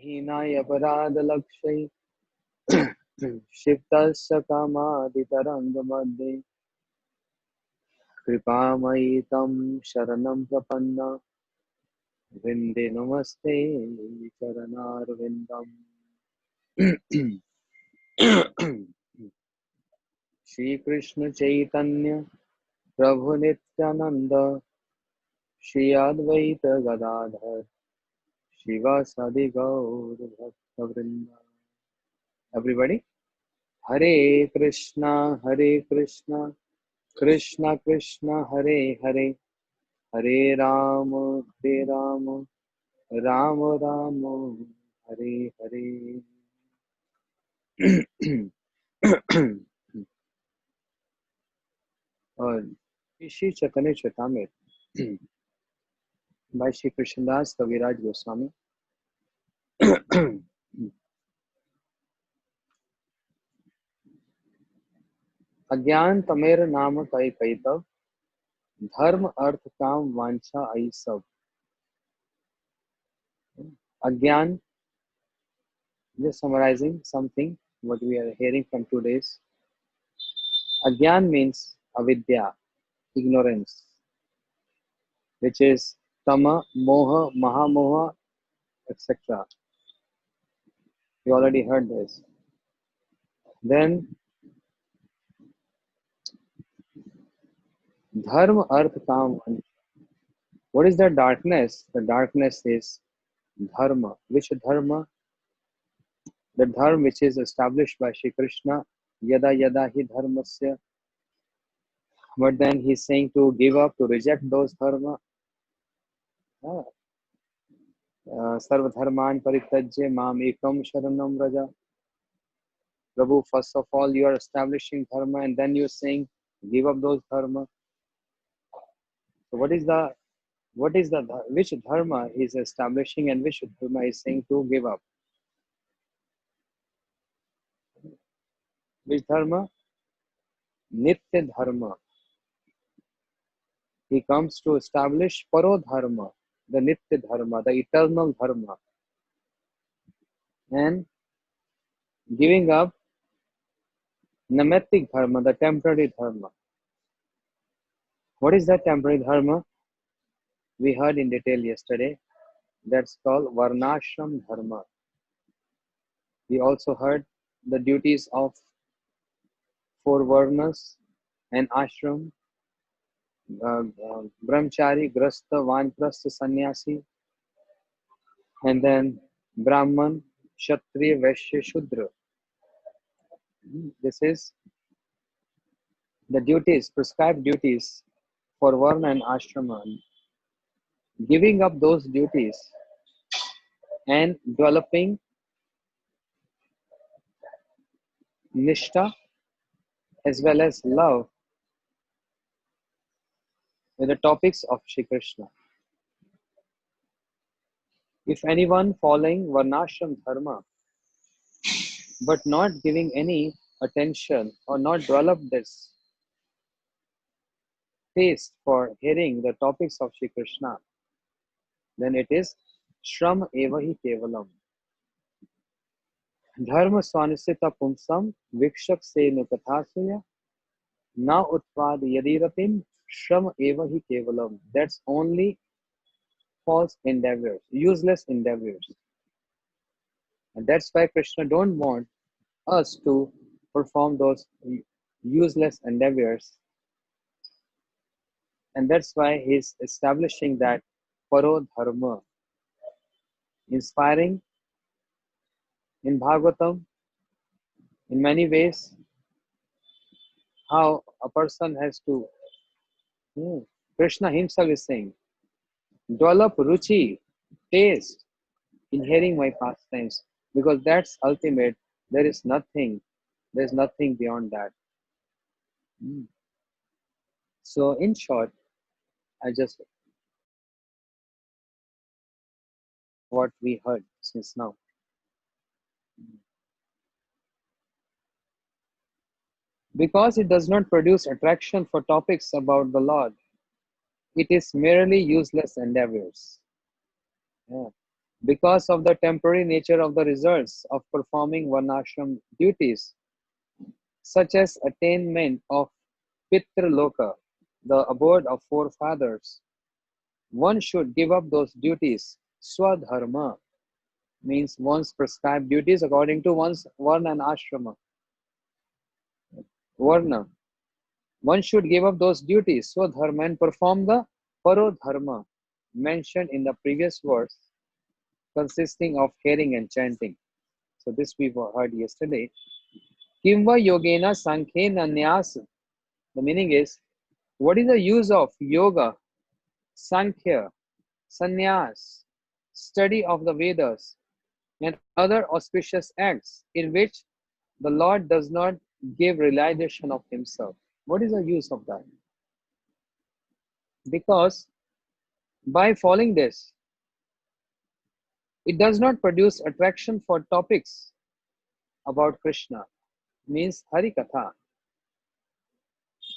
हीनाय अपराधलक्ष्यै क्षिप्तस्य कामादितरङ्गमध्ये कृपामयि तं शरणं प्रपन्न वृन्दे नमस्ते चरणारविन्दम्। श्रीकृष्ण चैतन्य प्रभु नित्यानंद श्री अद्वैत गदाधर शिवासादि गौर भक्तवृंद। Everybody, Hare Krishna Krishna Krishna Hare Hare, Hare Rama Rama Rama Hare Hare। और Shri Chaitanya Charitamrita by Shri Krishnadas Kaviraj Goswami। अज्ञान तमेर नाम कई कई तब, धर्म अर्थ काम वांछा आई सब। Agyan, just summarizing something what we are hearing from today's. Agyan means avidya, ignorance, which is tama, moha, mahamoha, etc. You already heard this. Then dharma, arth, kam. What is the darkness? The darkness is dharma. Which dharma? The dharma which is established by Shri Krishna. Yada yada hi dharmasya. But then he's saying to give up, to reject those dharma. Sarvadharman parityajya mam ekam sharanam raja. Prabhu, first of all, you are establishing dharma and then you're saying give up those dharma. So which dharma is establishing and which dharma is saying to give up? Which dharma? Nitya dharma. He comes to establish paro dharma, the nitya dharma, the eternal dharma, and giving up namatic dharma, the temporary dharma. What is that temporary dharma? We heard in detail yesterday. That's called varnashram dharma. We also heard the duties of four varnas and ashram, brahmachari, grasta, vanprastha, sannyasi, and then brahman, kshatriya, vaishya, shudra. This is the duties, prescribed duties for varna and ashrama. Giving up those duties and developing nishta as well as love with the topics of Shri Krishna. If anyone following varnashram dharma but not giving any attention or not develop this taste for hearing the topics of Shri Krishna, then it is Shram eva hi kevalam. Dharma swanisita pumsam vikshak se nukathasya na utpad yadiratim Shram eva hi kevalam. That's only false endeavors, useless endeavors. And that's why Krishna don't want us to perform those useless endeavors. And that's why he's establishing that paro dharma, inspiring in Bhagavatam in many ways how a person has to, Krishna himself is saying, develop ruchi, taste in hearing my pastimes, because that's ultimate. There's nothing beyond that. So in short, I just what we heard since now. Because it does not produce attraction for topics about the Lord, it is merely useless endeavors. Yeah. Because of the temporary nature of the results of performing varnashram duties, such as attainment of Pitraloka, the abode of forefathers, one should give up those duties. Swadharma means one's prescribed duties according to one's varna and ashrama. Varna. One should give up those duties, Swadharma, and perform the Parodharma mentioned in the previous verse, consisting of hearing and chanting. So this we heard yesterday. Kimva yogena sankhena nyas. The meaning is, what is the use of yoga, sankhya, sannyas, study of the Vedas, and other auspicious acts in which the Lord does not give realization of himself? What is the use of that? Because by following this, it does not produce attraction for topics about Krishna, means Hari Katha.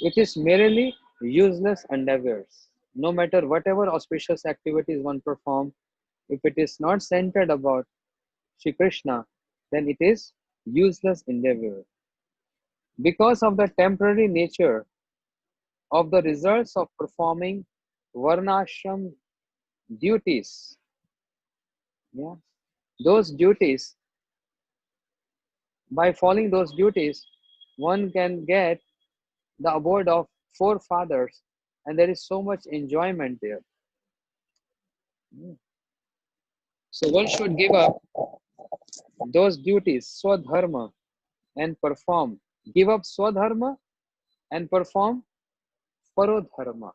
It is merely useless endeavors. No matter whatever auspicious activities one perform, if it is not centered about Shri Krishna, then it is useless endeavor. Because of the temporary nature of the results of performing Varnashram duties, yeah, those duties, by following those duties, one can get the abode of forefathers, and there is so much enjoyment there. So one should give up those duties, swadharma, and perform. Give up swadharma and perform parodharma.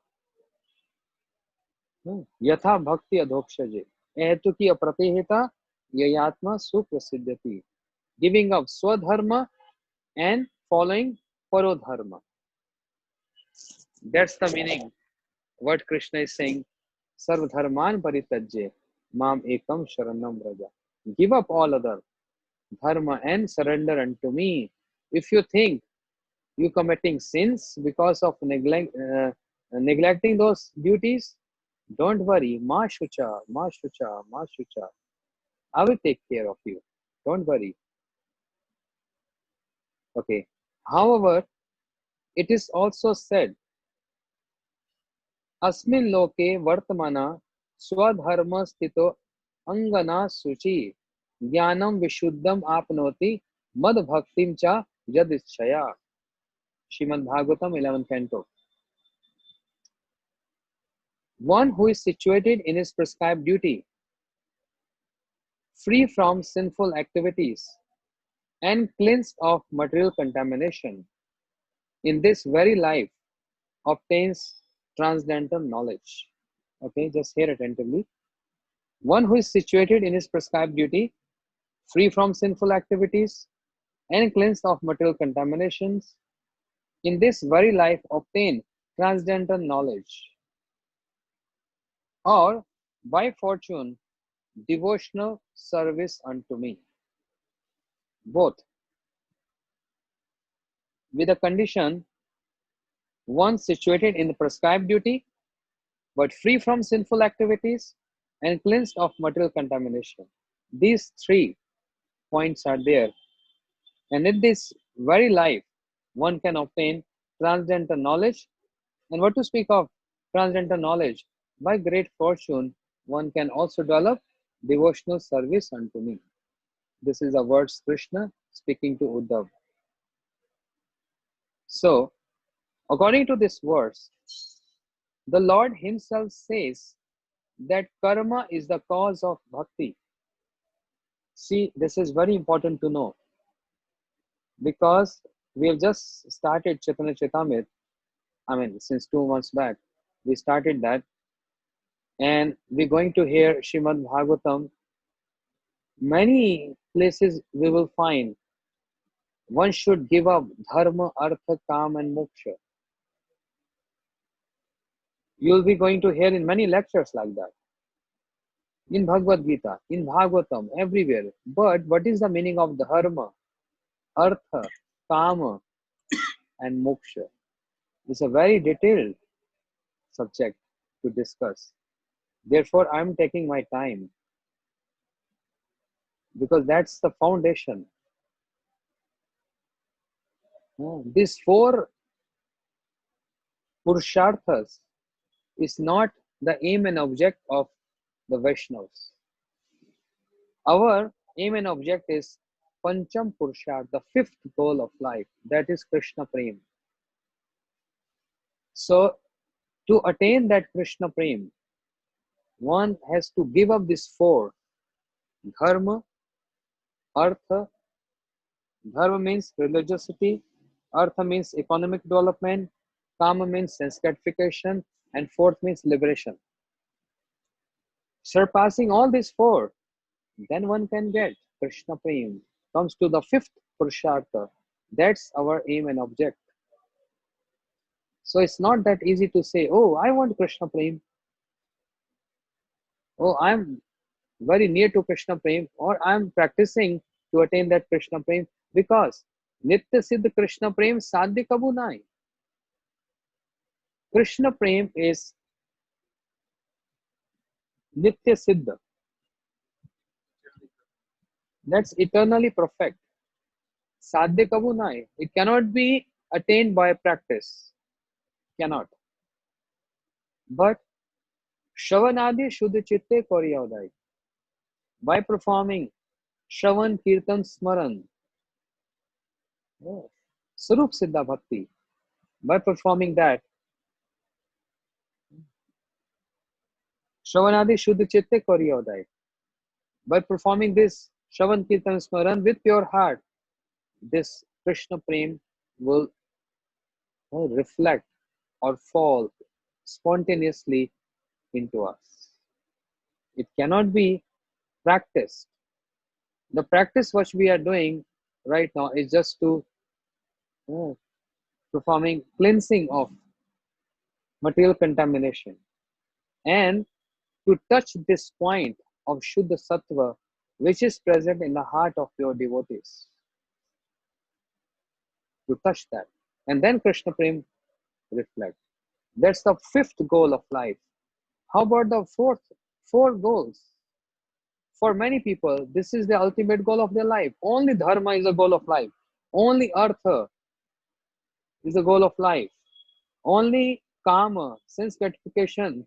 यथा भक्ति अधोक्षजे हेतु की अप्रतिहिता ययात्मा सुप्रसिद्धति. Giving up swadharma and following parodharma. That's the meaning. What Krishna is saying, sarvdharman paritajye mam ekam sharanam vraja. Give up all other dharma and surrender unto me. If you think you committing sins because of neglecting those duties, don't worry. Ma shucha, ma shucha, ma shucha. I will take care of you. Don't worry. Okay. However, it is also said, अस्मिन् लोके वर्तमाना स्वधर्म स्थितो अंगना शुचि ज्ञानम विशुद्धम आपनोति मद भक्तिम च यदिच्छया. Srimad Bhagavatam 11th canto. One who is situated in his prescribed duty, free from sinful activities, and cleansed of material contamination, in this very life obtains transcendental knowledge. Okay, just hear attentively. One who is situated in his prescribed duty, free from sinful activities, and cleansed of material contaminations, in this very life obtain transcendental knowledge, or by fortune devotional service unto me. Both, with a condition, one situated in the prescribed duty, but free from sinful activities and cleansed of material contamination. These 3 points are there. And in this very life, one can obtain transcendental knowledge. And what to speak of transcendental knowledge? By great fortune, one can also develop devotional service unto me. This is the words Krishna speaking to Uddhav. So, according to this verse, the Lord himself says that karma is the cause of bhakti. See, this is very important to know, because we have just started Chaitanya Charitamrita. I mean, since 2 months back, we started that, and we're going to hear Srimad Bhagavatam. Many places we will find one should give up dharma, artha, kam, and moksha. You'll be going to hear in many lectures like that. In Bhagavad Gita, in Bhagavatam, everywhere. But what is the meaning of dharma, artha, kama, and moksha? It's a very detailed subject to discuss. Therefore, I'm taking my time because that's the foundation. These four Purusharthas is not the aim and object of the Vaishnavas. Our aim and object is Pancham Purusharth, the fifth goal of life, that is Krishna Prem. So, to attain that Krishna Prem, one has to give up these four: Dharma, Artha. Dharma means religiosity, Artha means economic development, Kama means sense gratification, and fourth means liberation. Surpassing all these four, then one can get Krishna Prem. Comes to the fifth Purushartha. That's our aim and object. So it's not that easy to say, oh, I want Krishna Prem. Oh, I'm very near to Krishna Prem, or I'm practicing to attain that Krishna Prem, because Nitya Siddha Krishna Prem Sadhya Kabu Nai. Krishna Prem is Nitya Siddha. That's eternally perfect. Sadhya Kabu Nai. It cannot be attained by practice. Cannot. But Shravanadi Shuddha Chitte Koriyodai. By performing Shravan Kirtan Smaran, Sarup Siddha Bhakti, by performing that, Shravanadi Shuddha Chitte Koriyodai, by performing this Shravan Kirtan Smaran with pure heart, this Krishna Prem will reflect or fall spontaneously into us. It cannot be practiced. The practice which we are doing right now is just to performing cleansing of material contamination, and to touch this point of Shuddha Sattva, which is present in the heart of your devotees. To touch that. And then Krishna Prem reflect. That's the fifth goal of life. How about the four goals? For many people, this is the ultimate goal of their life. Only Dharma is a goal of life. Only Artha is a goal of life. Only Kama, sense gratification,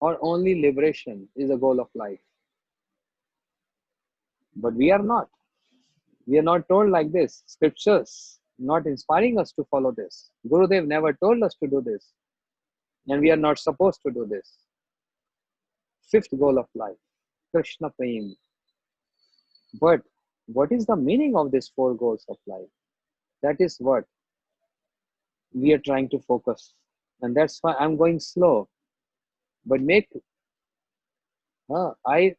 or only liberation is a goal of life. But we are not. We are not told like this. Scriptures not inspiring us to follow this. Gurudev never told us to do this. And we are not supposed to do this. Fifth goal of life, Krishna Prem. But what is the meaning of these four goals of life? That is what we are trying to focus. And that's why I'm going slow. But I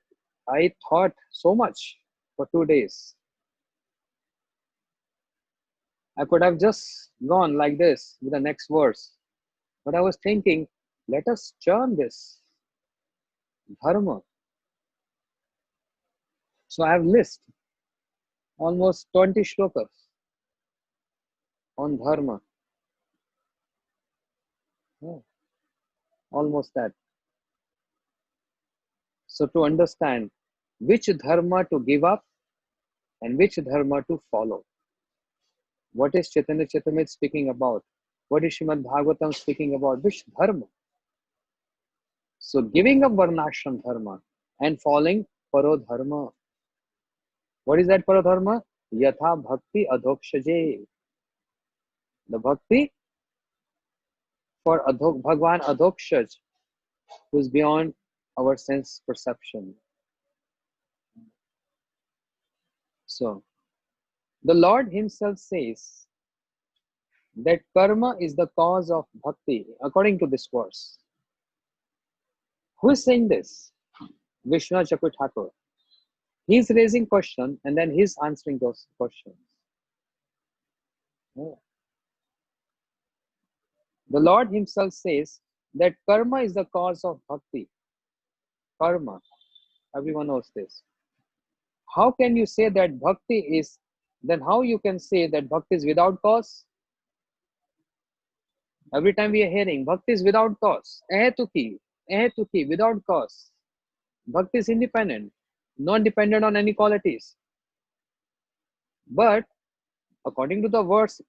thought so much for 2 days. I could have just gone like this with the next verse. But I was thinking, let us churn this Dharma. So I have listed almost 20 shlokas on Dharma. Almost that. So to understand which Dharma to give up and which Dharma to follow. What is Chaitanya Charitamrita speaking about? What is Srimad Bhagavatam speaking about? Which Dharma? So giving up Varnashram Dharma and following Parodharma. What is that Parodharma? Yatha Bhakti Adhokshaje. The Bhakti for Bhagwan Adhokshaj, who is beyond our sense perception. So, the Lord Himself says that karma is the cause of bhakti, according to this verse. Who is saying this? Vishwanath Chakravarti Thakur. He is raising question and then he is answering those questions. The Lord Himself says that karma is the cause of bhakti. Karma. Everyone knows this. How can you say that bhakti is, then how you can say that bhakti is without cause? Every time we are hearing bhakti is without cause. Ehetuki, without cause. Bhakti is independent. not dependent on any qualities. But according to the verse,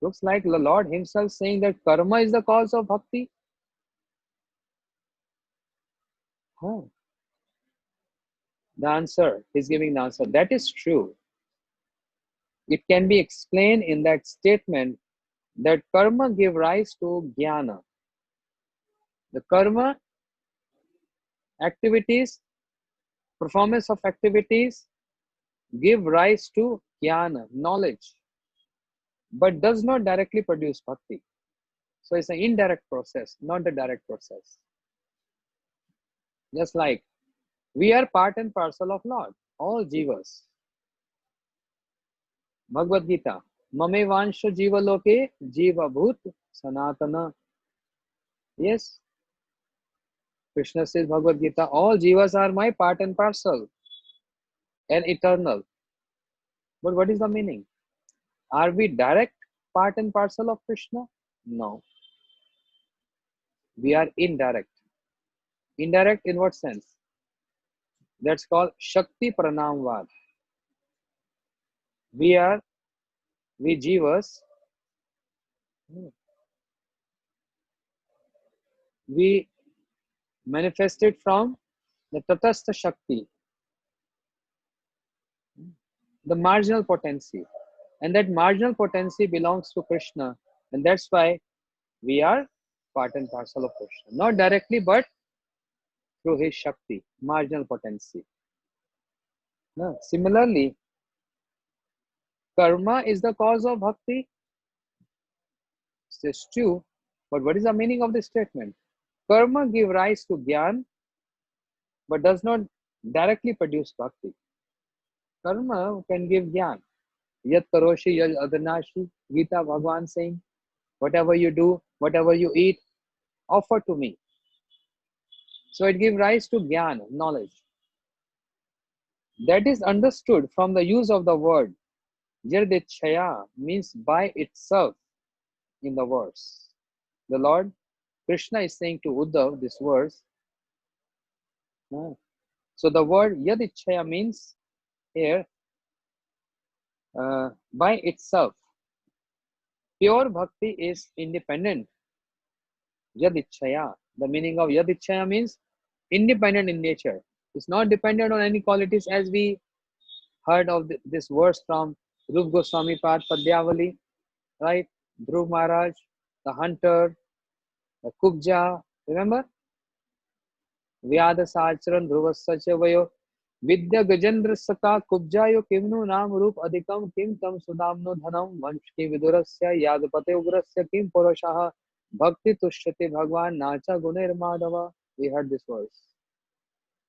looks like the Lord himself saying that karma is the cause of bhakti. Huh. The answer, he's giving the answer. That is true. It can be explained in that statement that karma give rise to jnana. The karma activities, performance of activities give rise to jnana, knowledge, but does not directly produce bhakti. So it's an indirect process, not the direct process. Just like we are part and parcel of Lord, all jivas. Bhagavad Gita, Mame Vansha Jiva Loke Jiva Bhut Sanatana. Yes, Krishna says Bhagavad Gita, all jivas are my part and parcel and eternal. But what is the meaning? Are we direct part and parcel of Krishna? No, we are indirect. Indirect in what sense? That's called Shakti Pranamvad. We jivas, we manifested from the Tatastha Shakti, the marginal potency. And that marginal potency belongs to Krishna. And that's why we are part and parcel of Krishna. Not directly, but through his Shakti, marginal potency. No. Similarly, karma is the cause of bhakti. It's true. But what is the meaning of this statement? Karma give rise to Gyan, but does not directly produce bhakti. Karma can give Gyan. Yat karoshi yaj adanashi. Gita Bhagwan saying, whatever you do, whatever you eat, offer to me. So it gives rise to Gyan, knowledge. That is understood from the use of the word. Yadicchaya means by itself in the verse. The Lord Krishna is saying to Uddhav this verse. So the word Yadicchaya means here by itself. Pure bhakti is independent. Yadicchaya. The meaning of Yadicchaya means independent in nature. It's not dependent on any qualities, as we heard of this verse from Rup Goswami Pad Padyavali, right? Dhruv Maharaj, the hunter, the Kubja, remember? Vyada Sacharan Dhruvasya Vayo Vidya Gajendra Saka Kubjayo Kimnu Nam Rup Adhikam Kim Tam Sudamno Dhanam Vanshki Vidurasya Yadapate Ugrasya Kim Purushaha Bhakti Tushyate Bhagwan Nacha Gunair Madhava. We heard this verse.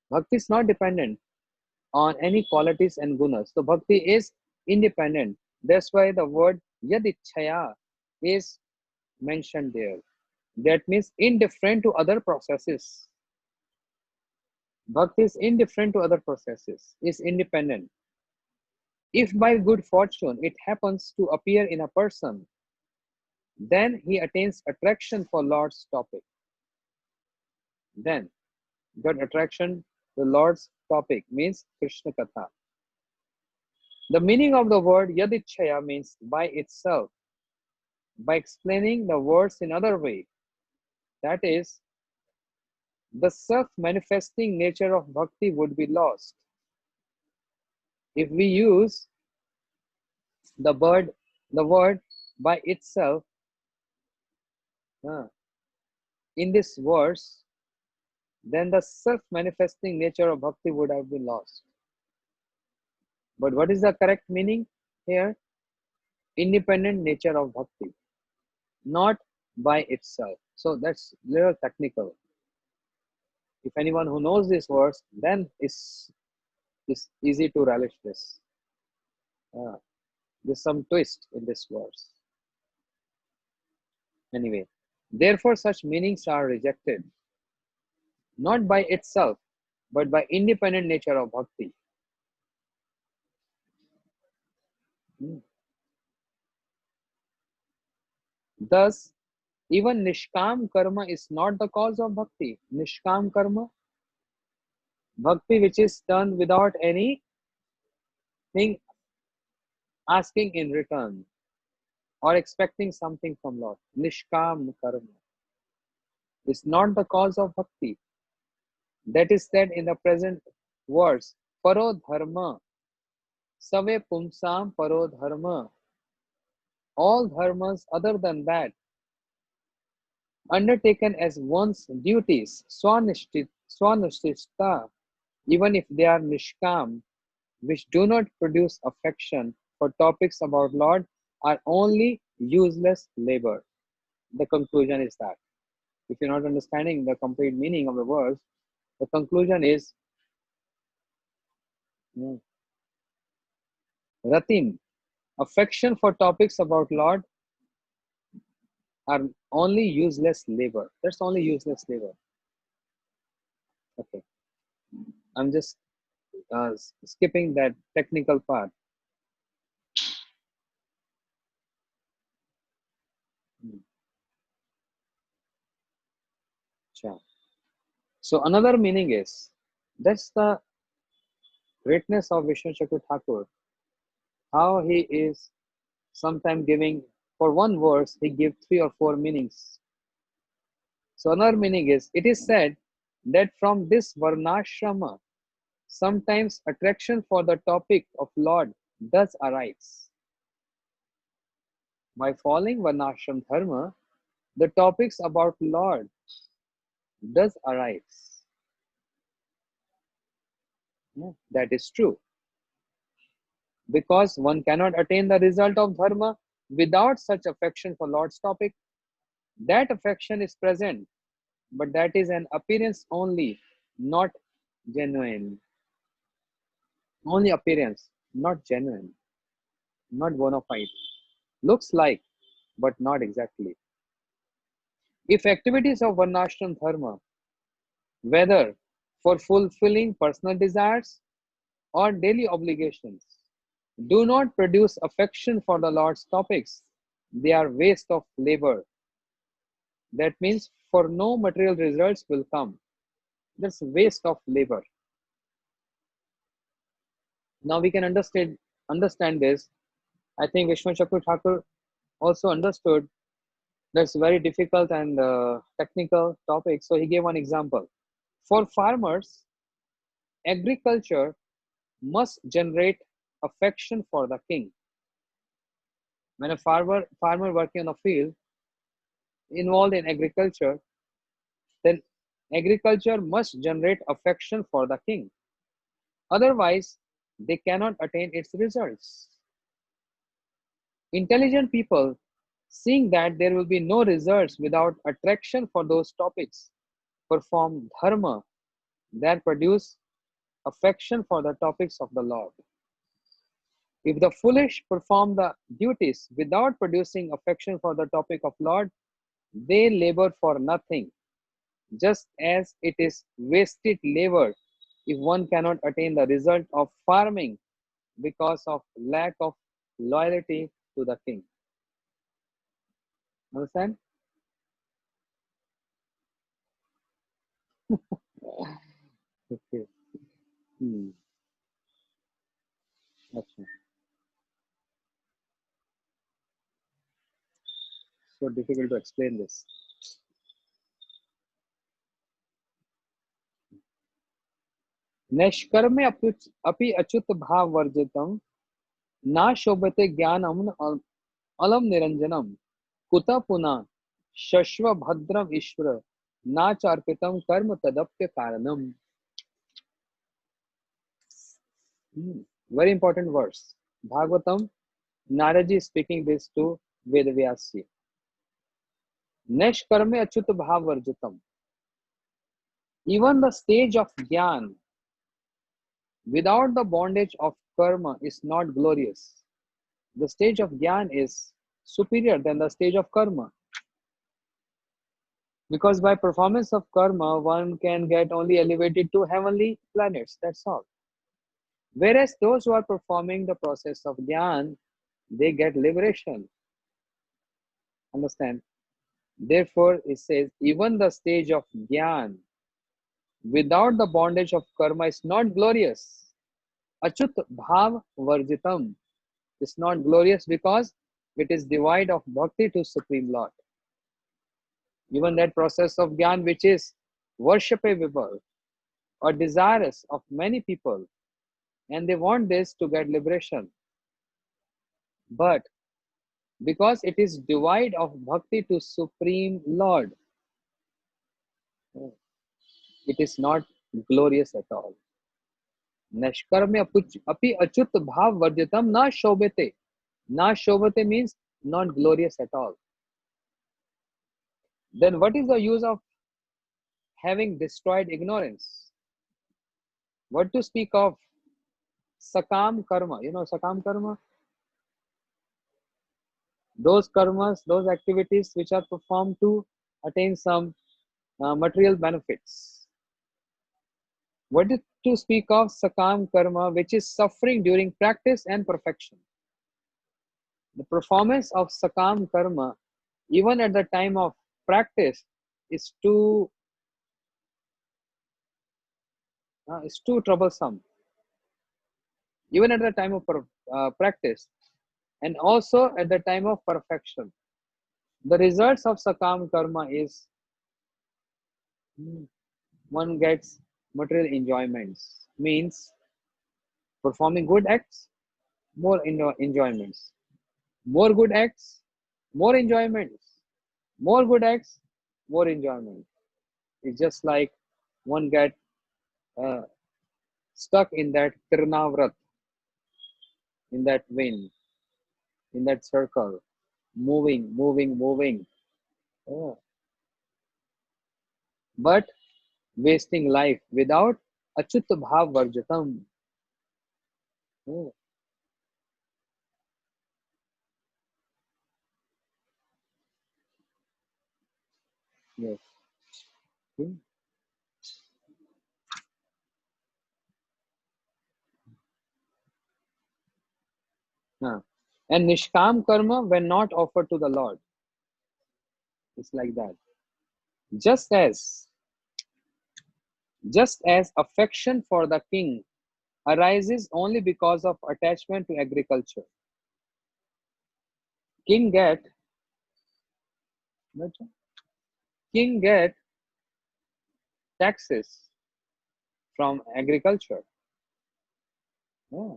Bhakti is not dependent on any qualities and gunas. So bhakti is independent. That's why the word yadichaya is mentioned there. That means indifferent to other processes. Bhakti is indifferent to other processes, is independent. If by good fortune it happens to appear in a person, then he attains attraction for Lord's topic. Then, that attraction to Lord's topic means Krishna Katha. The meaning of the word yadichaya means by itself. By explaining the words in other way, that is, the self-manifesting nature of bhakti would be lost. If we use the word by itself in this verse, then the self-manifesting nature of bhakti would have been lost. But what is the correct meaning here? Independent nature of bhakti, not by itself. So that's little technical. If anyone who knows this verse, then it's easy to relish this. There's some twist in this verse. Anyway, therefore such meanings are rejected, not by itself, but by independent nature of bhakti. Thus, even Nishkam karma is not the cause of bhakti. Nishkam karma, Bhakti which is done without anything asking in return or expecting something from Lord. Nishkam karma is not the cause of bhakti. That is said in the present verse. Paro dharma, save pumsam paro dharma. All dharmas other than that, undertaken as one's duties, swanishta, even if they are nishkam, which do not produce affection for topics about Lord, are only useless labor. The conclusion is that. If you're not understanding the complete meaning of the verse, the conclusion is Ratim, affection for topics about Lord are only useless labor. That's only useless labor. Okay, I'm just skipping that technical part. Sure. So another meaning is that's the greatness of Vishnu Chakra Thakur. How he is sometimes giving for one verse he gives 3 or 4 meanings. So another meaning is it is said that from this varnashrama sometimes attraction for the topic of Lord does arise. By following varnashram dharma, the topics about Lord does arise. That is true. Because one cannot attain the result of dharma without such affection for Lord's topic. That affection is present, but that is an appearance only, not genuine. Only appearance, not genuine, not bona fide. Looks like, but not exactly. If activities of Varnashram Dharma, whether for fulfilling personal desires or daily obligations, do not produce affection for the Lord's topics, they are waste of labor. That means for no material results will come. That's waste of labor. Now we can understand this. I think Vishnu Chakra Thakur also understood that's very difficult and technical topic. So he gave one example. For farmers, agriculture must generate affection for the king. When a farmer working on a field involved in agriculture, then agriculture must generate affection for the king. Otherwise, they cannot attain its results. Intelligent people, seeing that there will be no results without attraction for those topics, perform dharma that produce affection for the topics of the Lord. If the foolish perform the duties without producing affection for the topic of Lord, they labor for nothing, just as it is wasted labor if one cannot attain the result of farming because of lack of loyalty to the king. Understand? Okay. Hmm. Okay. So difficult to explain this. नैष्कर्म्य अपि अच्युत भाव वर्जितम ना शोभते ज्ञानम अलम निरंजनम कुत पुनः शश्व भद्रम ईश्वर ना चार्पितम कर्म तदप्य कारणम. Very important verse. Bhagavatam, Naraji is speaking this to Vedavyasi. Neshkarme achyut bhav varjitam. Even the stage of Gyan without the bondage of karma is not glorious. The stage of Gyan is superior than the stage of karma. Because by performance of karma, one can get only elevated to heavenly planets. That's all. Whereas those who are performing the process of Gyan, they get liberation. Understand? Therefore, it says, even the stage of Gyan without the bondage of karma is not glorious. Achut bhav varjitam is not glorious because it is devoid of bhakti to Supreme Lord. Even that process of gyan which is worshipable or desirous of many people, and they want this to get liberation. But because it is devoid of bhakti to Supreme Lord, it is not glorious at all. Nashkarmya api achut bhav varjitam na shobhate. Na shobhate means not glorious at all. Then what is the use of having destroyed ignorance? What to speak of sakam karma? You know sakam karma? Those karmas, those activities which are performed to attain some material benefits. What is to speak of sakam karma, which is suffering during practice and perfection? The performance of sakam karma, even at the time of practice, is too troublesome. Even at the time of practice, and also at the time of perfection, the results of sakam karma is one gets material enjoyments. Means performing good acts, more enjoyments. More good acts, more enjoyments. More good acts, more enjoyment. It's just like one get uh, stuck in that Tirnavrat, in that wind, in that circle, moving, moving, moving. Oh. But wasting life without achut bhav varjatam. Oh. Yes. Hmm. Huh. And nishkam karma when not offered to the Lord. It's like that. Just as just as affection for the king arises only because of attachment to agriculture. King get king get taxes from agriculture. Yeah.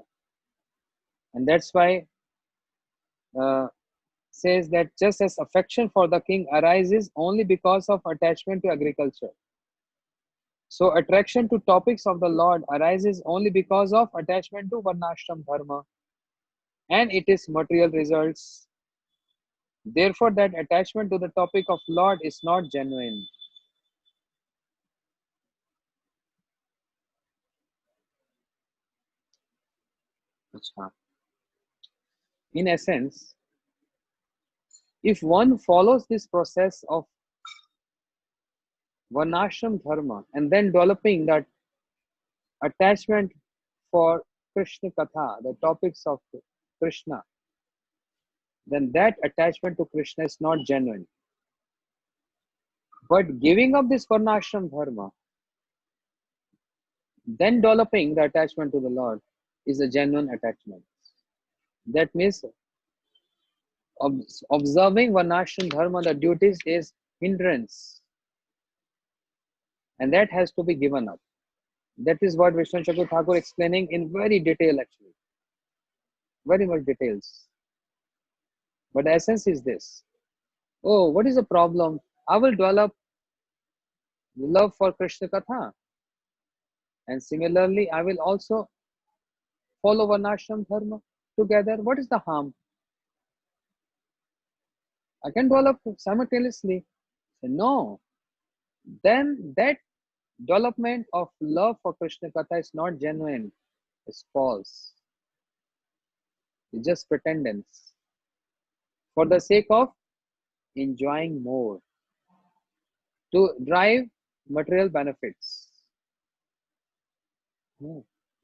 And that's why uh, says that just as affection for the king arises only because of attachment to agriculture. So attraction to topics of the Lord arises only because of attachment to Varnashram Dharma and it is material results. Therefore, that attachment to the topic of Lord is not genuine. In essence, if one follows this process of Varnashram Dharma and then developing that attachment for Krishna Katha, the topics of Krishna, then that attachment to Krishna is not genuine. But giving up this Varnashram Dharma, then developing the attachment to the Lord is a genuine attachment. That means observing Varnashram Dharma, the duties is hindrance, and that has to be given up. That is what Vishnu Chakur Thakur explaining in very detail actually, very much details. But the essence is this. Oh, what is the problem? I will develop love for Krishna Katha. And similarly, I will also follow Varnashram Dharma together. What is the harm? I can develop simultaneously. No. Then that development of love for Krishna Katha is not genuine. It's false. It's just pretendence. For the sake of enjoying more. To drive material benefits.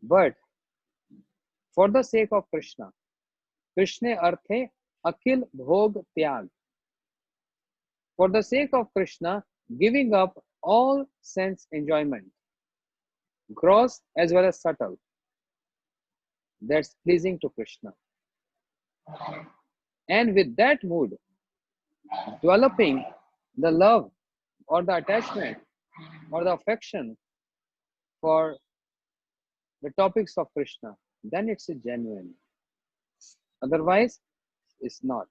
But for the sake of Krishna, Krishna arthe akhil bhog tyag. For the sake of Krishna, giving up all sense enjoyment. gross as well as subtle, that's pleasing to Krishna. And with that mood, developing the love or the attachment or the affection for the topics of Krishna, then it's a genuine. Otherwise, it's not.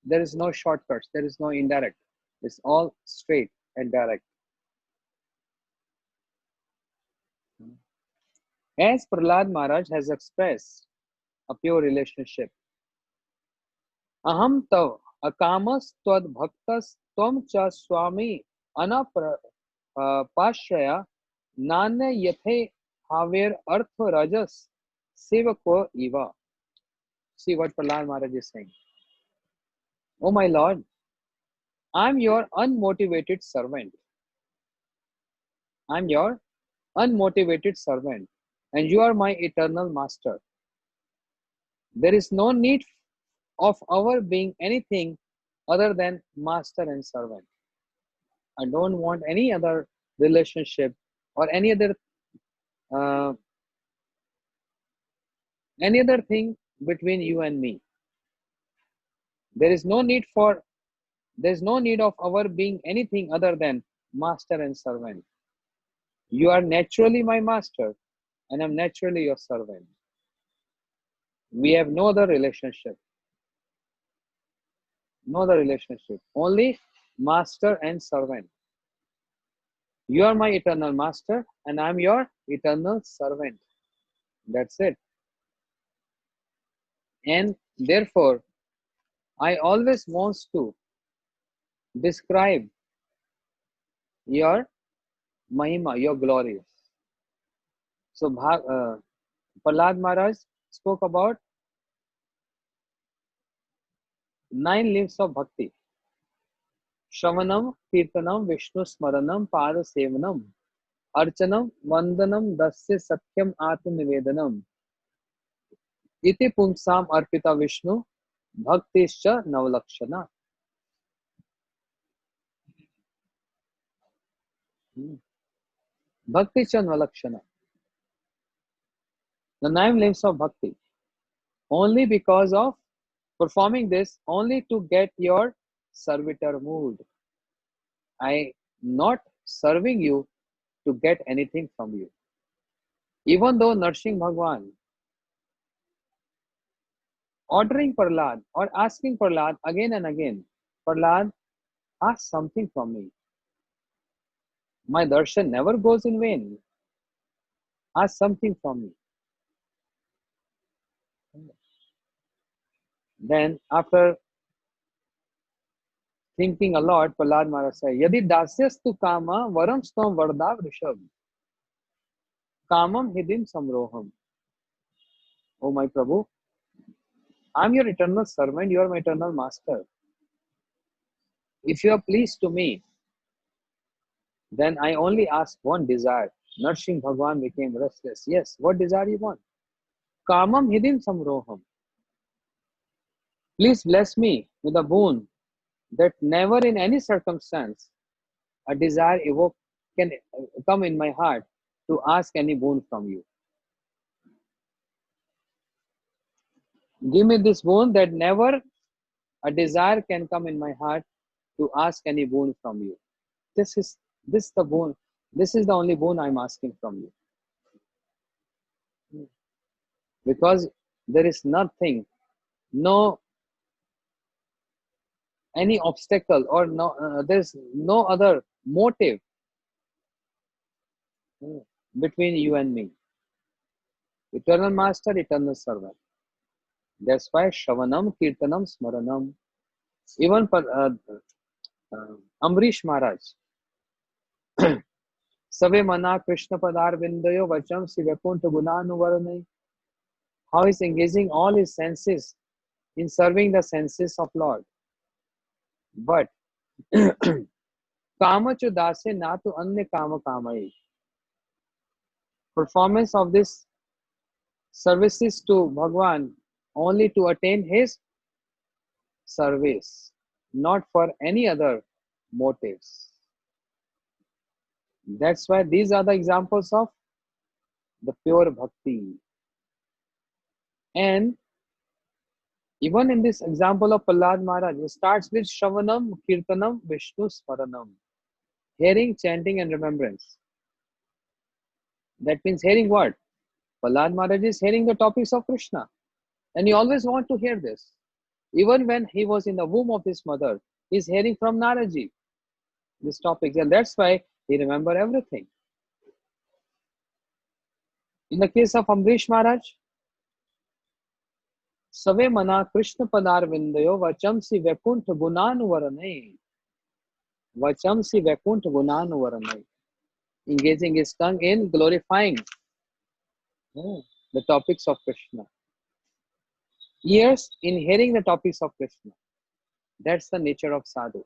There is no shortcuts, there is no indirect. It's all straight and direct. As Prahlad Maharaj has expressed a pure relationship, aham tav akamas tvad bhaktas tvam cha swami anapashraya nanya yathe haver artha rajas sevako eva. See what Prahlad Maharaj is saying. Oh my Lord, I am your unmotivated servant. I am your unmotivated servant, and you are my eternal master. There is no need of our being anything other than master and servant. I don't want any other relationship or uh, any other thing between you and me. There is no need for there is no need of our being anything other than master and servant. You are naturally my master, and I'm naturally your servant. We have no other relationship. No other relationship. Only master and servant. You are my eternal master, and I'm your eternal servant. That's it. And therefore, I always want to describe your Mahima, your glories. So, Prahlad Maharaj spoke about 9 limbs of bhakti. Shravanam, Kirtanam, Vishnu Smaranam, Pada Sevanam, Archanam, Vandanam, Dasya Sakyam Atma Nivedanam. Iti Pumsam Arpita Vishnu, Bhaktischa Navalakshana. Bhaktischa Navalakshana. The 9 limbs of bhakti. Only because of performing this, only to get your servitor mood. I not serving you to get anything from you. Even though Narsingh Bhagwan ordering Prahlad or asking Prahlad again and again, Prahlad, ask something from me. My darshan never goes in vain. Ask something from me. Then after thinking a lot, Prahlad Maharaj said, Yadi dasyastu kama varam stam varda vrishab kamam hidim samroham. Oh my Prabhu, I am your eternal servant, you are my eternal master. If you are pleased to me, then I only ask one desire. Narsingh Bhagwan became restless. Yes, what desire you want? Kamam hidim samroham. Please bless me with a boon that never in any circumstance a desire can come in my heart to ask any boon from you. Give me this boon that never a desire can come in my heart to ask any boon from you. This is the boon. This is the only boon I'm asking from you. Because there is nothing, no any obstacle or no there's no other motive between you and me. Eternal master, eternal servant. That's why Shravanam, Kirtanam, Smaranam. Even Amrish Maharaj. Save mana Krishna padar bindayo vacham si vakunta gunanuvarane. How is engaging all his senses in serving the senses of Lord. But kama chudase na to anya kama kamai. Performance of this services to Bhagwan only to attain his service, not for any other motives. That's why these are the examples of the pure bhakti. And even in this example of Prahlad Maharaj, it starts with Shravanam, Kirtanam, Vishnu Smaranam. Hearing, chanting, and remembrance. That means hearing what? Prahlad Maharaj is hearing the topics of Krishna. And he always want to hear this. Even when he was in the womb of his mother, he's hearing from Naraji these topics. And that's why he remember everything. In the case of Amrish Maharaj, Save Mana Krishna Padar Vindayo Vachamsi Vaikuntha Gunanuvaranai. Vachamsi Vaikuntha Gunanuvaranai. Engaging his tongue in glorifying the topics of Krishna. Ears in hearing the topics of Krishna. That's the nature of sadhu.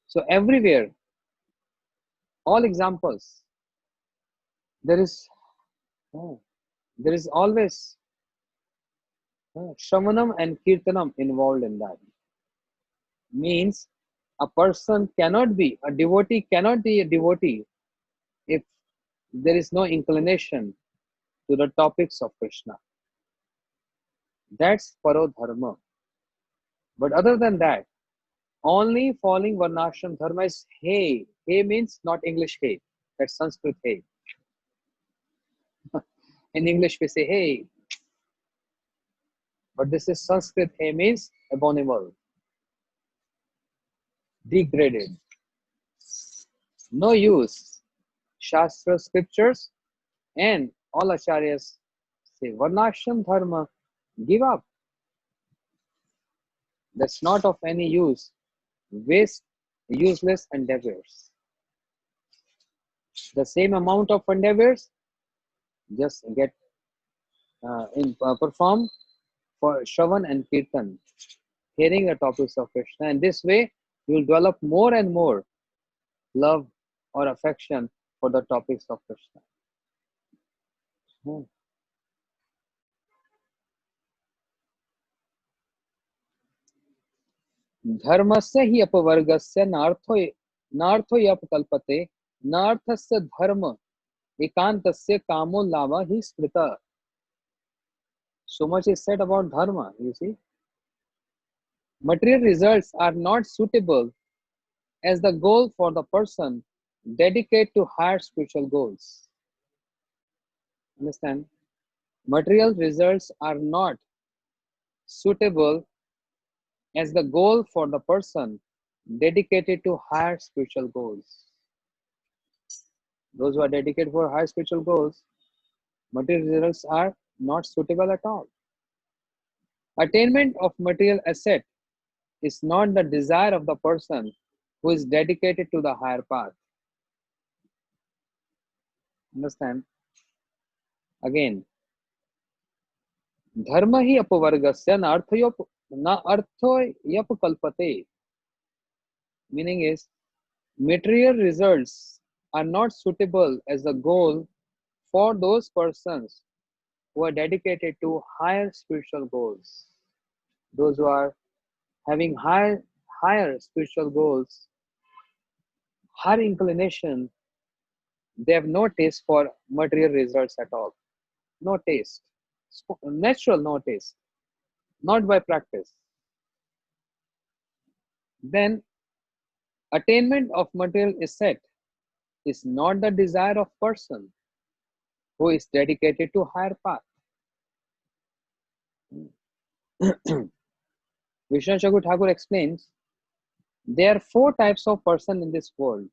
So everywhere, all examples, there is always Shravanam and Kirtanam involved in that. Means a person cannot be, a devotee cannot be a devotee if there is no inclination to the topics of Krishna. That's parodharma. But other than that, only following Varnashram Dharma is hey. Hey means not English hey. That's Sanskrit hey. In English we say hey. But this is Sanskrit hey means abominable, degraded, no use. Shastra scriptures and all acharyas say Varnashram Dharma, give up. That's not of any use. Waste, useless endeavors. The same amount of endeavors just get performed for Shravan and Kirtan, hearing the topics of Krishna. And this way, you will develop more and more love or affection for the topics of Krishna. धर्मस्य हि अपवर्गस्य नार्थो यपकल्पते नार्थस्य धर्म एकांतस्य कामो लाभ हि स्मृता. So much is said about dharma, you see. Material results are not suitable as the goal for the person dedicated to higher spiritual goals. Understand? Material results are not suitable as the goal for the person dedicated to higher spiritual goals. Those who are dedicated for higher spiritual goals, material results are not suitable at all. Attainment of material asset is not the desire of the person who is dedicated to the higher path. Understand? Again, dharma hi apavargasya na artho yap kalpate. Meaning is, material results are not suitable as a goal for those persons who are dedicated to higher spiritual goals. Those who are having higher spiritual goals, higher inclination, they have no taste for material results at all. No taste. Natural no taste. Not by practice. Then attainment of material asset is not the desire of person who is dedicated to higher path. Vishnu Chakur Thakur explains, there are 4 types of person in this world.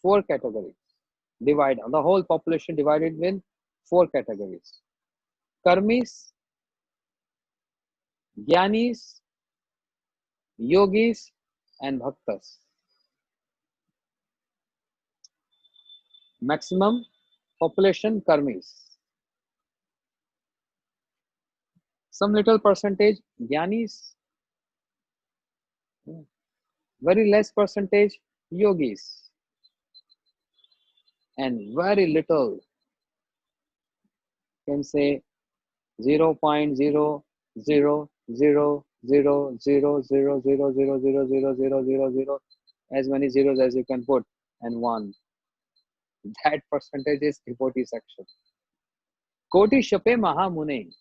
4 categories. Divide the whole population divided in 4 categories. Karmis, Jnanis, Yogis, and Bhaktas. Maximum population Karmis. Some little percentage Jnanis. Very less percentage Yogis. And very little, can say 0.0000000000000 as many zeros as you can put, and 1. That percentage is devotee section. Koti Shape Mahamune.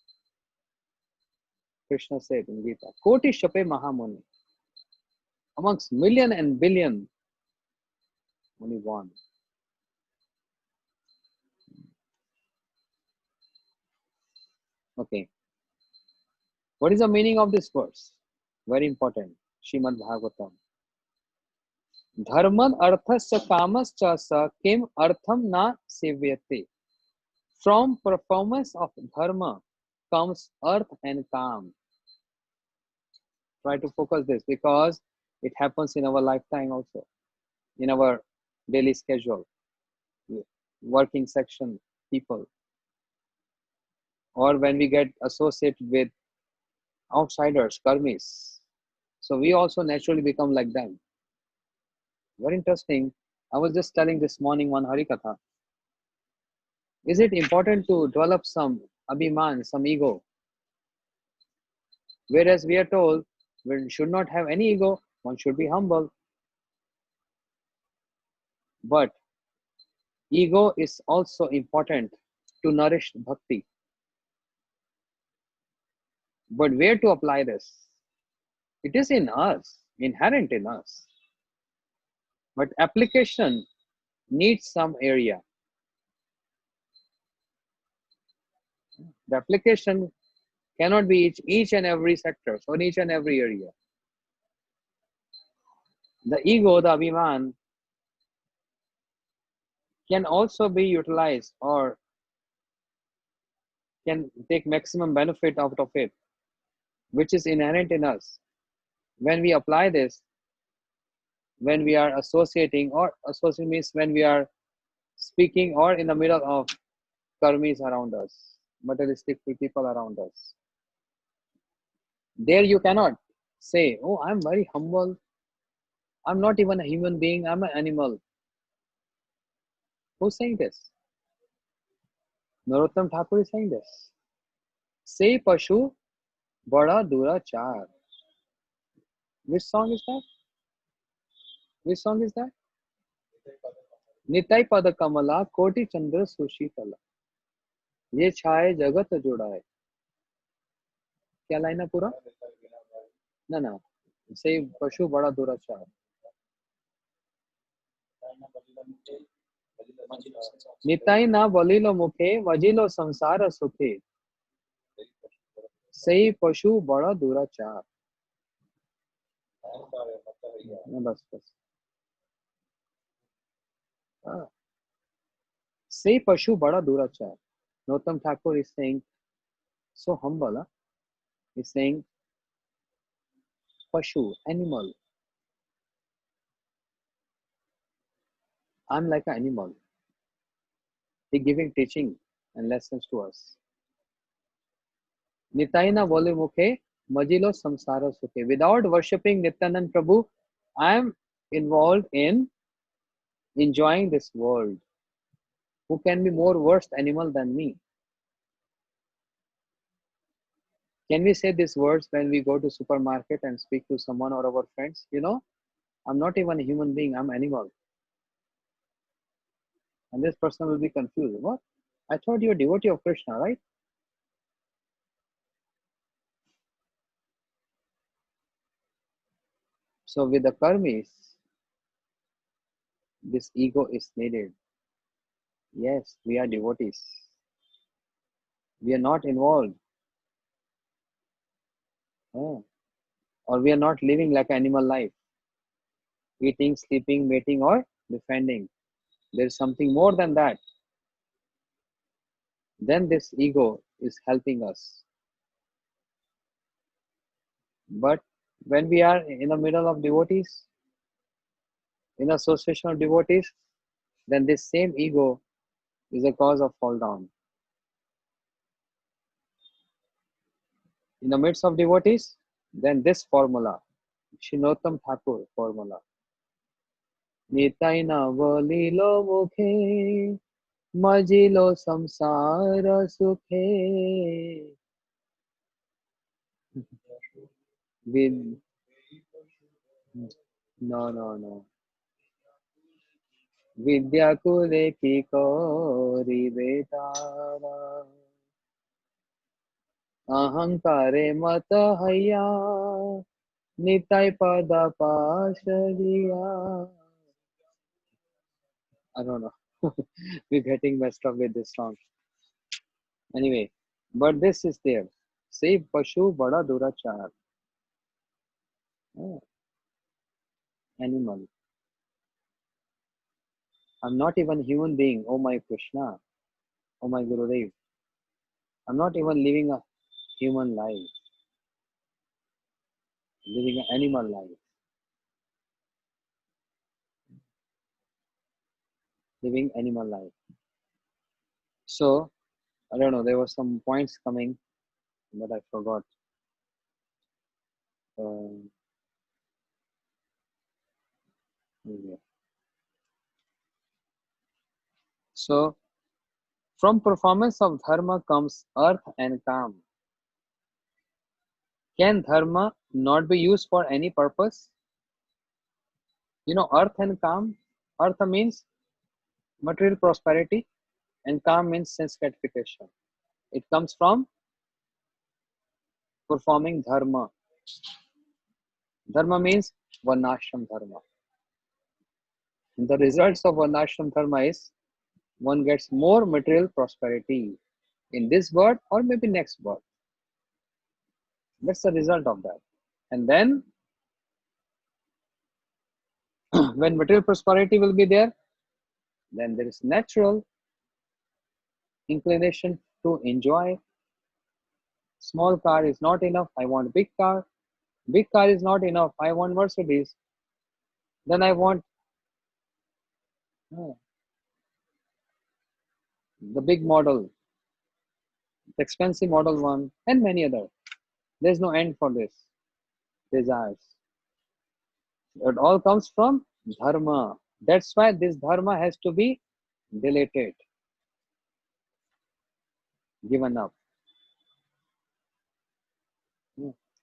Krishna said in Gita, Koti Shape Mahamune. Amongst million and billion, only one. Okay. What is the meaning of this verse? Very important. Srimad Bhagavatam. Dharman arthasya kamascha sa kim artham na sevyate. From performance of dharma comes earth and kam. Try to focus this because it happens in our lifetime also, in our daily schedule, working section people, or when we get associated with outsiders, karmis. So we also naturally become like them. Very interesting. I was just telling this morning one Harikatha. Is it important to develop some abhiman, some ego? Whereas we are told we should not have any ego, one should be humble. But ego is also important to nourish bhakti. But where to apply this? It is in us, inherent in us. But application needs some area. The application cannot be each and every sector, or each and every area. The ego, the abhiman, can also be utilized or can take maximum benefit out of it, which is inherent in us. When we apply this, when we are associating, or associating means when we are speaking or in the middle of karmis around us, materialistic people around us, there you cannot say, oh, I'm very humble, I'm not even a human being, I'm an animal. Who's saying this? Narottam Thakur is saying this. Say Pashu Bada Durachar. Which song is that? Which song is that? Nitai Pada Kamala Koti Chandra Sushitala. ये छाए जगत जुड़ाए. क्या line है पूरा? ना ना. Say Pashu Bada Durachar. Nitai ना बलिलो मुखे वजिलो संसार सुखे. सही पशु बड़ा दुराचार. बस बस. Say Pashu Bada Durachar. Narottam Thakur is saying, so humble. Huh? He's saying, Pashu, animal. I'm like an animal. He's giving teaching and lessons to us. Nitaina Vole Mukhe Majilo Samsara Sukhe. Without worshipping Nityanand Prabhu, I am involved in enjoying this world. Who can be more worst animal than me? Can we say these words when we go to supermarket and speak to someone or our friends? You know, I'm not even a human being, I'm an animal. And this person will be confused. What? I thought you're a devotee of Krishna, right? So with the karmis, this ego is needed. Yes, we are devotees. We are not involved. Oh. Or we are not living like animal life. Eating, sleeping, mating, or defending. There is something more than that. Then this ego is helping us. But when we are in the middle of devotees, in association of devotees, then this same ego is a cause of fall down. In the midst of devotees, then this formula, Shinottam Thakur formula. Nitai na volilo mukhe, majilo samsara sukhe. With no. Vidya kule ki kori betara. Ahankare mata haya nitai pada pashariya. I don't know. We're getting messed up with this song. Anyway, but this is there. Say Pashu Bada Durachar. Oh, animal. I'm not even human being. Oh my Krishna. Oh my Gurudev. I'm not even living a human life. Living an animal life. Living animal life. So, I don't know. There were some points coming, but I forgot. Uh, yeah. So, from performance of dharma comes earth and kam. Can dharma not be used for any purpose? You know, earth and kam. Earth means material prosperity, and kam means sense gratification. It comes from performing dharma. Dharma means varnashram dharma. And the results of varnashram dharma is one gets more material prosperity in this birth or maybe next birth. That's the result of that. And then when material prosperity will be there, then there is natural inclination to enjoy. Small car is not enough. I want big car. Big car is not enough. I want Mercedes. Then I want uh, the big model, the expensive model one, and many other. There's no end for this desires. It all comes from dharma. That's why this dharma has to be deleted, given up.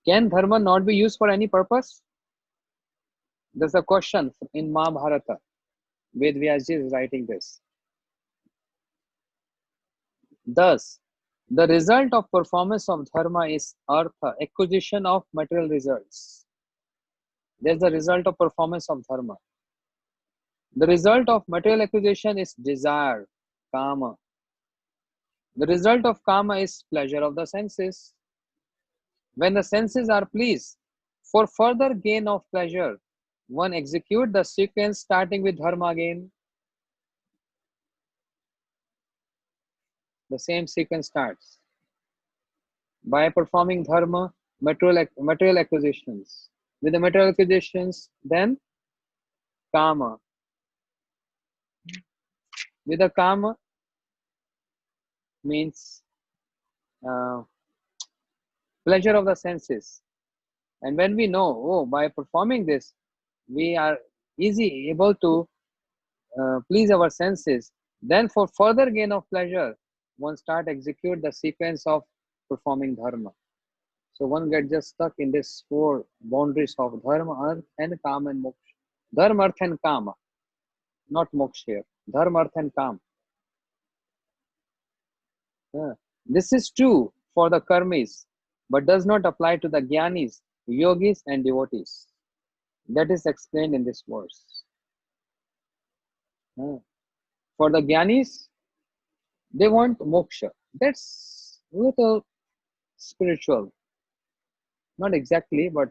Can dharma not be used for any purpose? There's a question in Mahabharata. Ved Vyasji is writing this. Thus, the result of performance of dharma is artha, acquisition of material results. There's the result of performance of dharma. The result of material acquisition is desire, kama. The result of kama is pleasure of the senses. When the senses are pleased, for further gain of pleasure, one execute the sequence starting with dharma again. The same sequence starts by performing dharma, material acquisitions. With the material acquisitions, then kama. With the kama means uh, pleasure of the senses. And when we know, oh, by performing this, we are easy able to please our senses, then for further gain of pleasure, one start execute the sequence of performing dharma. So one get just stuck in this four boundaries of dharma, arth, and kama and moksha. Dharma, arth, and kama, not moksha here. Dharma, arth, and kama. Yeah. This is true for the karmis, but does not apply to the jnanis, yogis, and devotees. That is explained in this verse. Yeah. For the jnanis, they want moksha. That's little spiritual. Not exactly, but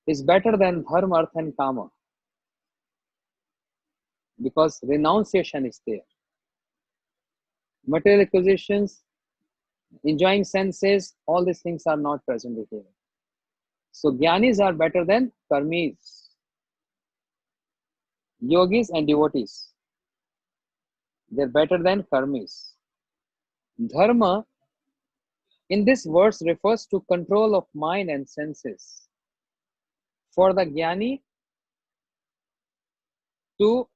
is better than dharma, arth, and kama because renunciation is there. Material acquisitions, enjoying senses, all these things are not present here. So jnanis are better than karmis, yogis, and devotees. They're better than karmis. Dharma in this verse refers to control of mind and senses. For the jnani, to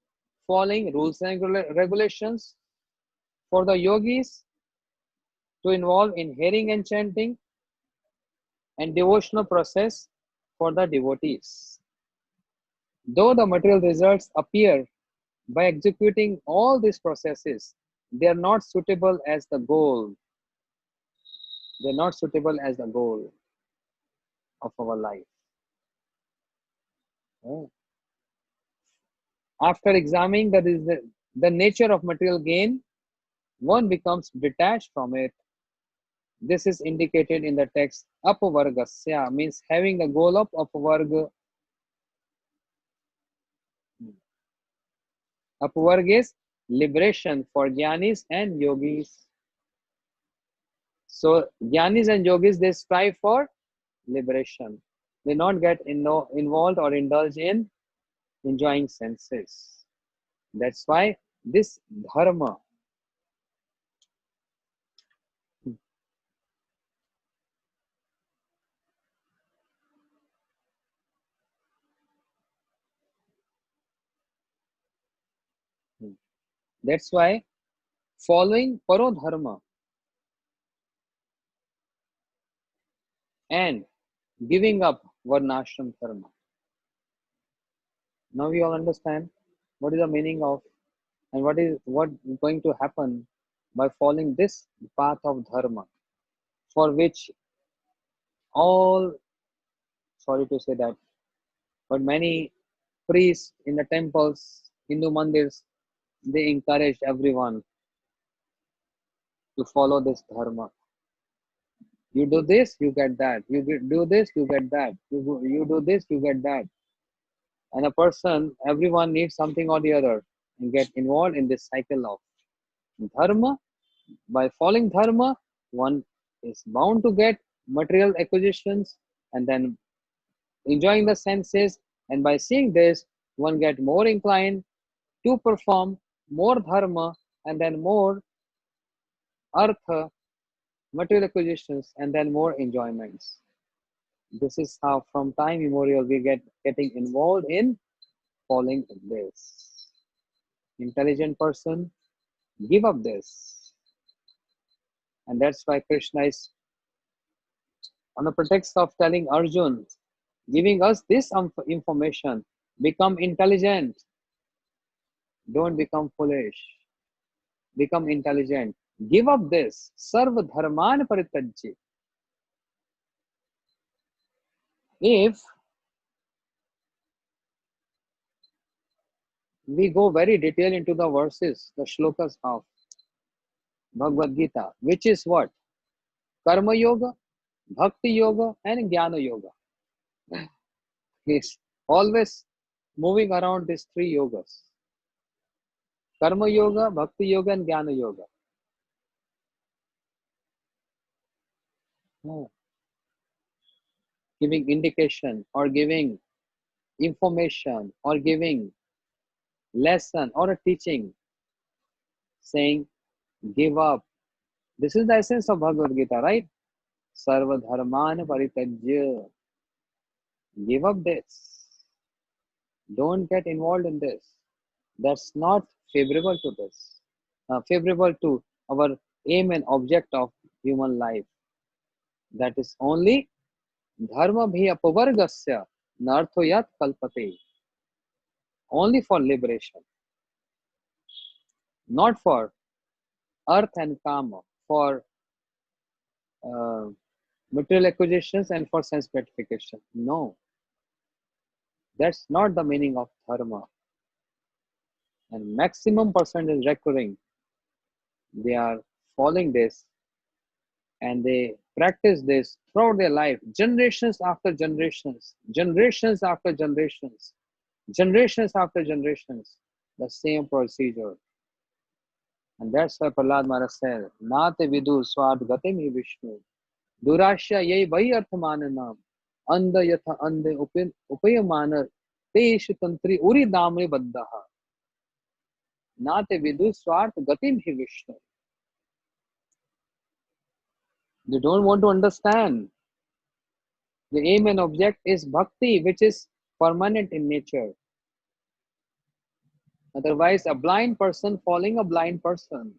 following rules and regulations. For the yogis, to involve in hearing and chanting, and devotional process for the devotees. Though the material results appear by executing all these processes, they are not suitable as the goal. They're not suitable as the goal of our life. Oh. After examining the nature of material gain, one becomes detached from it. This is indicated in the text apavargasya, means having the goal of apavarga. Apavarga is liberation for jnanis and yogis. So jnanis and yogis, they strive for liberation. They not get involved or indulge in enjoying senses. That's why this dharma, that's why following parodharma and giving up varnashram dharma. Now we all understand what is the meaning of and what is going to happen by following this path of dharma, for which all, sorry to say that, but many priests in the temples, Hindu mandirs, they encouraged everyone to follow this dharma. You do this, you get that. Do this, you get that. You do this, you get that. And a person, everyone needs something or the other and get involved in this cycle of dharma. By following dharma, one is bound to get material acquisitions and then enjoying the senses. And by seeing this, one get more inclined to perform more dharma and then more artha, material acquisitions, and then more enjoyments. This is how from time immemorial we getting involved in following this. Intelligent person, give up this. And that's why Krishna is on the pretext of telling Arjun, giving us this information, become intelligent, don't become foolish, become intelligent. Give up this, sarva dharman paritajya. If we go very detailed into the verses, the shlokas of Bhagavad Gita, which is what? Karma Yoga, Bhakti Yoga, and Jnana Yoga. He's always moving around these three yogas. Karma Yoga, Bhakti Yoga, and Jnana Yoga. Oh. Giving indication or giving information or giving lesson or a teaching, saying give up. This is the essence of Bhagavad Gita, right? Sarva dharman paritajya. Give up this. Don't get involved in this. That's not favorable to this. Favorable to our aim and object of human life. That is only dharma bhi apavargasya narthoyat kalpate. Only for liberation. Not for earth and kama, for uh, material acquisitions and for sense gratification. No, that's not the meaning of dharma. And maximum percent is recurring. They are following this and they practice this throughout their life, generations after generations, generations after generations, generations after generations, the same procedure. And that's why Prahlad Maharaj said, Nate vidu swad gatim hi Vishnu. Durashya yai vahi arthamananam. Anda yatha ande upayamanar tesh tantri uri damre baddaha. Nate vidu swart gatim hi Vishnu. They don't want to understand. The aim and object is bhakti, which is permanent in nature. Otherwise, a blind person following a blind person.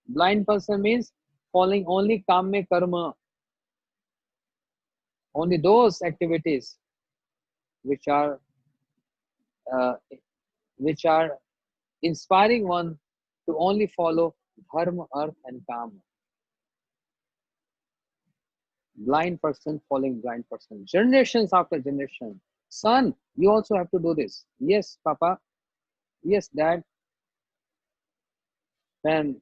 Blind person means following only kamya karma, only those activities which are uh, which are inspiring one to only follow dharma, arth, and kama. Blind person following blind person. Generations after generation. Son, you also have to do this. Yes, Papa. Yes, Dad. When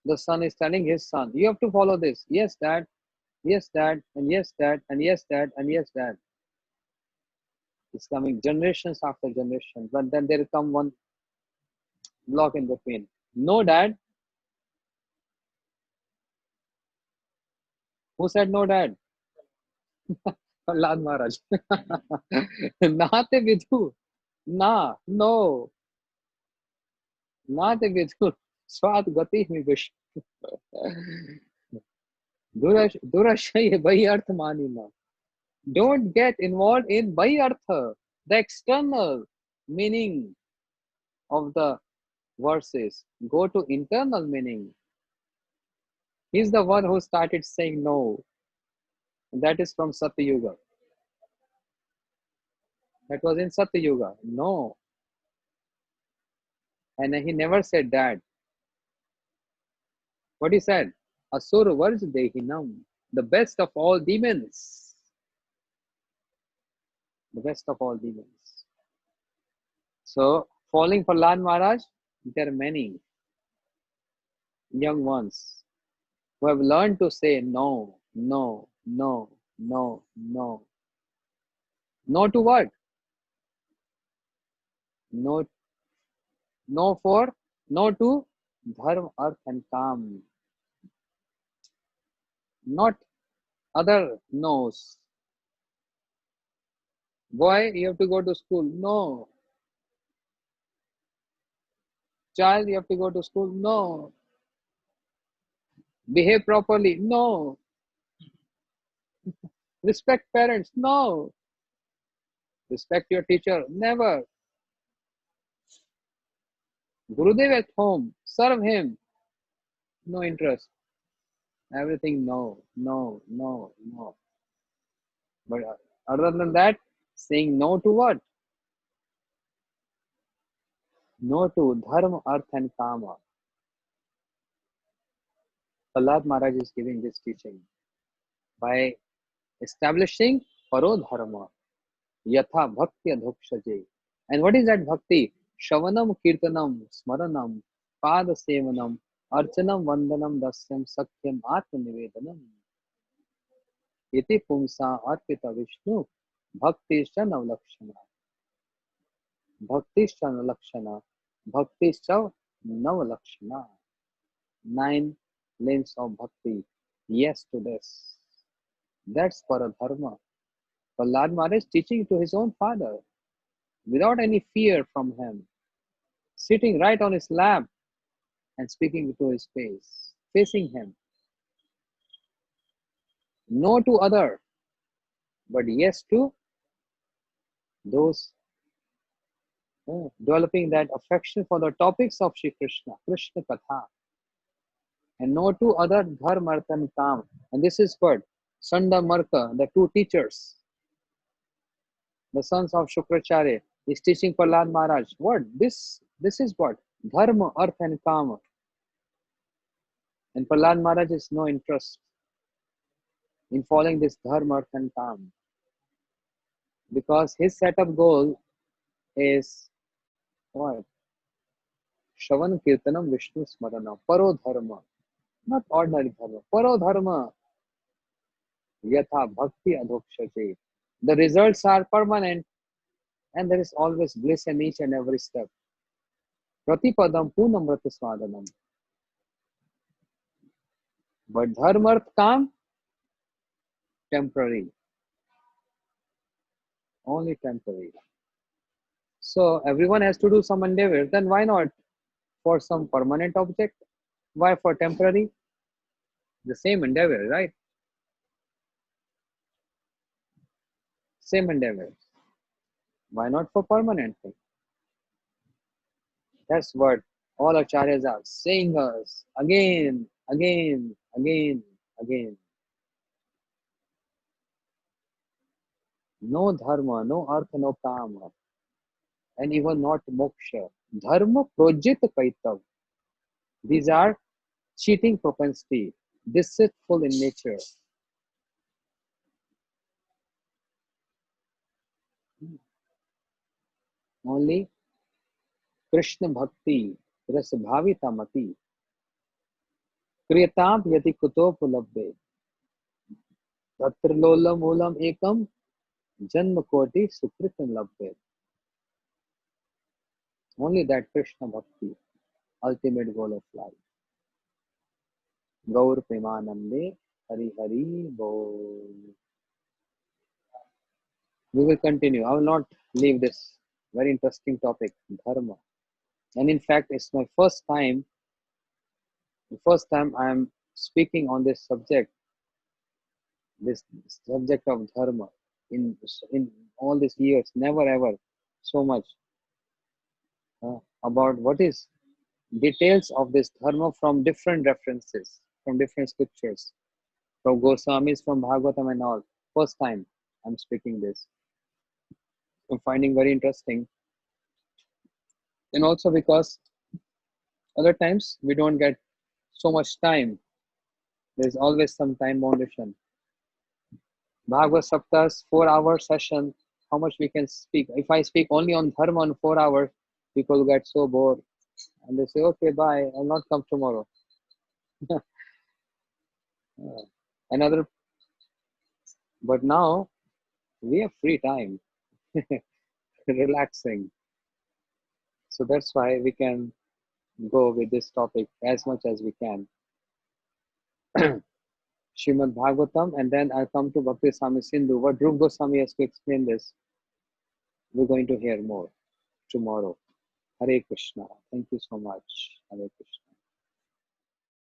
the son is telling his son, you have to follow this. Yes, Dad. Yes, Dad. And yes, Dad. And yes, Dad. And yes, Dad. It's coming generations after generation. But then there come one block in between. No, Dad. Who said no, Dad? Prahlad Maharaj. Nate Vidhu. Na. No. Nate Vidhu. Swat Gati Vish. Durashay Bhai Arth Manina. Don't get involved in Bhai Artha, the external meaning of the verses. Go to internal meaning. He's the one who started saying no. That is from Satyuga. That was in Satyuga. No. And he never said that. What he said? Asur Varj Dehinam. The best of all demons. The best of all demons. So, falling for Lal Maharaj, there are many young ones who have learned to say no, no, no, no, no. No to what? No, no for, no to dharma, arth and kam. Not other no's. Boy, you have to go to school. No. Child, you have to go to school. No. Behave properly. No. Respect parents. No. Respect your teacher. Never. Gurudev at home. Serve him. No interest. Everything no, no, no, no. But other than that, saying no to what? No to dharma, arth and kama. Prahlad Maharaj is giving this teaching by establishing parodharma, yatha bhakti adhokshaje. And what is that bhakti? Shavanam, kirtanam, smaranam, pada sevanam, archanam, vandanam, dasyam, sakyam, atma nivedanam. Iti pumsa arpita Vishnu, bhaktischa navlakshana. Bhaktischa navlakshana. Bhaktischa navlakshana. 9 lanes of bhakti. Yes to this. That's paradharma. Prahlad Maharaj teaching to his own father without any fear from him, sitting right on his lap and speaking to his face, facing him. No to other, but yes to those developing that affection for the topics of Shri Krishna, Krishna Katha, and no to other dharma, artha and kam. And this is what Sanda Marka, the two teachers, the sons of Shukracharya, is teaching Prahlad Maharaj. What? This is what? Dharma, artha and kama. And Prahlad Maharaj has no interest in following this dharma, artha and kama. Because his set up goal is what? Shravan Kirtanam Vishnu Smarana. Paro Dharma. Not ordinary dharma. Paro Dharma. Yatha Bhakti Adhokshaje. The results are permanent and there is always bliss in each and every step. Pratipadam Punamrata Swadanam. But Dharma Arth Kam, temporary. Only temporary. So everyone has to do some endeavor. Then why not for some permanent object? Why for temporary? The same endeavor, right? Same endeavor. Why not for permanent thing? That's what all acharyas are saying us again, again, again, again. No dharma, no artha, no kama, and even not moksha. Dharma projit kaitav. These are cheating propensity, deceitful in nature. Only Krishna Bhakti Ras Bhavita Mati Kriyatam Yati Kutopulabde Tatra Lolam Olam Ekam Janma Koti Sukritam Labde. Only that Krishna Bhakti, ultimate goal of life. Gaur Premanande Hari Hari Bol. We will continue. I will not leave this very interesting topic, Dharma. And in fact, it's my first time I am speaking on this subject of Dharma in all these years. Never ever so much about what is details of this Dharma from different references, from different scriptures, from Goswamis, from Bhagavatam and all. First time I'm speaking this. I'm finding very interesting. And also because other times we don't get so much time. There's always some time foundation. Bhagavad Sapta's 4 hour session, how much we can speak. If I speak only on Dharma in 4 hours, people get so bored. And they say, okay, bye, I'll not come tomorrow. Another, but now we have free time, relaxing. So that's why we can go with this topic as much as we can. Srimad Bhagavatam, and then I'll come to Bhakti Swami Sindhu. What Dhruv Goswami has to explain this, we're going to hear more tomorrow. Hare Krishna. Thank you so much. Hare Krishna.